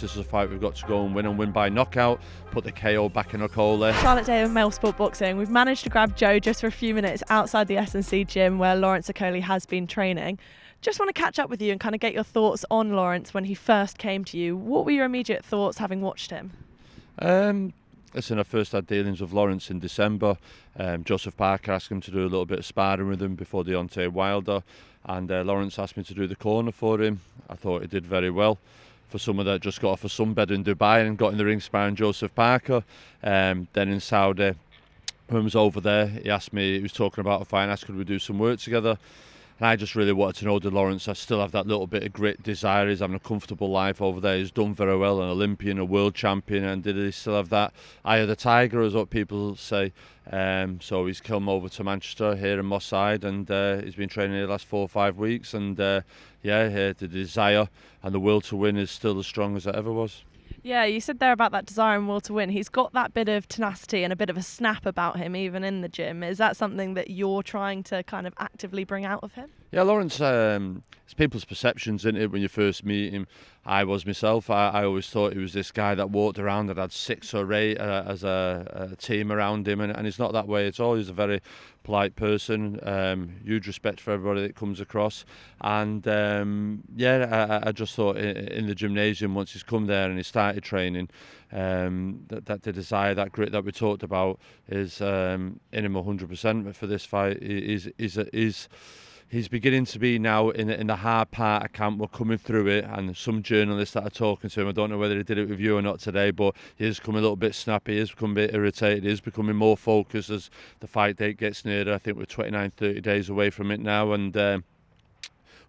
Lawrence, this is a fight we've got to go and win by knockout, put the KO back in Okolie. Charlotte Day of MailSport Boxing. We've managed to grab Joe just for a few minutes outside the S&C gym where Lawrence Okolie has been training. Just want to catch up with you and kind of get your thoughts on Lawrence when he first came to you. What were your immediate thoughts having watched him? Listen, I first had dealings with Lawrence in December. Joseph Parker asked him to do a little bit of sparring with him before Deontay Wilder, and Lawrence asked me to do the corner for him. I thought he did very well. For someone that just got off a sunbed in Dubai and got in the ring sparring Joseph Parker. Then in Saudi, when I was over there, he asked me, he was talking about a fight and asked could we do some work together. And I just really wanted to know, did Lawrence I still have that little bit of grit, desire, he's having a comfortable life over there, he's done very well, an Olympian, a world champion, and did he still have that eye of the tiger, is what people say. So he's come over to Manchester here in Moss Side, and he's been training here the last 4 or 5 weeks, and the desire and the will to win is still as strong as it ever was. Yeah, you said there about that desire and will to win. He's got that bit of tenacity and a bit of a snap about him, even in the gym. Is that something that you're trying to kind of actively bring out of him? Yeah, Lawrence, it's people's perceptions, isn't it, when you first meet him. I was myself. I always thought he was this guy that walked around and had 6 or 8 as a team around him, and he's not that way at all. He's a very polite person, huge respect for everybody that comes across, and I just thought in the gymnasium, once he's come there and he started training, that the desire, that grit that we talked about is in him 100% for this fight. He's beginning to be now in the hard part of camp. We're coming through it, and some journalists that are talking to him, I don't know whether he did it with you or not today, but he is becoming a little bit snappy, he is becoming a bit irritated, he is becoming more focused as the fight date gets nearer. I think we're 29, 30 days away from it now, and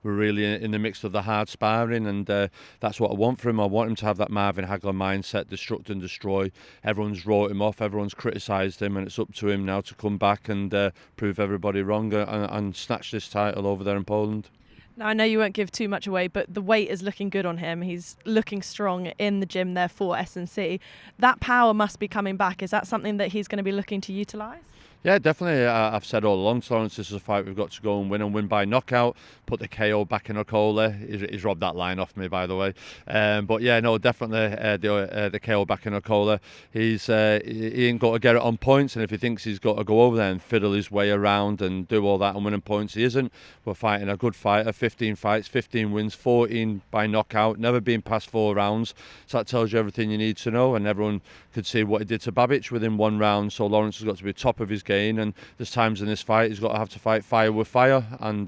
we're really in the mix of the hard sparring, and that's what I want for him. I want him to have that Marvin Hagler mindset, destruct and destroy. Everyone's wrote him off, everyone's criticised him, and it's up to him now to come back and prove everybody wrong and snatch this title over there in Poland. Now, I know you won't give too much away, but the weight is looking good on him. He's looking strong in the gym there for S&C. That power must be coming back. Is that something that he's going to be looking to utilise? Yeah, definitely. I've said all along, Lawrence, this is a fight we've got to go and win by knockout, put the KO back in Okolie. He's robbed that line off me, by the way. But yeah, no, definitely the KO back in Okolie. He ain't got to get it on points, and if he thinks he's got to go over there and fiddle his way around and do all that and winning points, he isn't. We're fighting a good fighter, 15 fights, 15 wins, 14 by knockout, never been past 4 rounds. So that tells you everything you need to know, and everyone could see what he did to Babic within 1 round. So Lawrence has got to be top of his game, and there's times in this fight he's got to have to fight fire with fire, and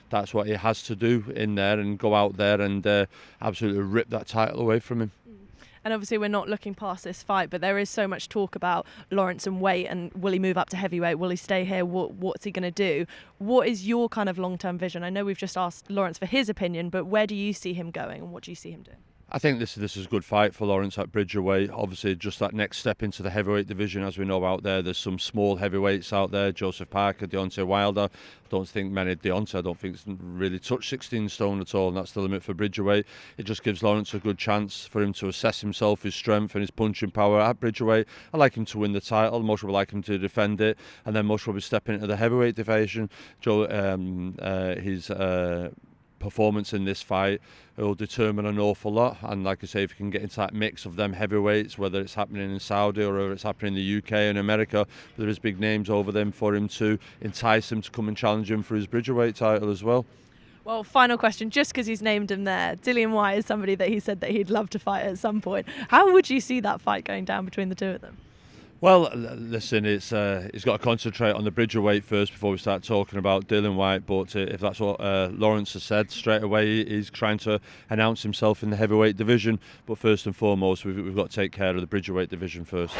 that's what he has to do in there, and go out there and absolutely rip that title away from him. And obviously we're not looking past this fight, but there is so much talk about Lawrence and weight, and will he move up to heavyweight, will he stay here, what's he going to do? What is your kind of long-term vision? I know we've just asked Lawrence for his opinion, but where do you see him going, and what do you see him doing? I think this is a good fight for Lawrence at Bridgerweight. Obviously, just that next step into the heavyweight division, as we know out there's some small heavyweights out there. Joseph Parker, Deontay Wilder. I don't think it's really touched 16 stone at all, and that's the limit for Bridgerweight. It just gives Lawrence a good chance for him to assess himself, his strength and his punching power at Bridgerweight. I like him to win the title. Most would like him to defend it, and then most will be stepping into the heavyweight division. His performance in this fight will determine an awful lot, and like I say, if you can get into that mix of them heavyweights, whether it's happening in Saudi or whether it's happening in the UK and America, there is big names over them for him to entice him to come and challenge him for his Bridgerweight title as well. Well, final question, just because he's named him there. Dillian Whyte is somebody that he said that he'd love to fight at some point. How would you see that fight going down between the two of them? Well, listen, he's got to concentrate on the Bridgerweight first before we start talking about Dillian Whyte. But if that's what Lawrence has said, straight away he's trying to announce himself in the heavyweight division. But first and foremost, we've got to take care of the Bridgerweight division first.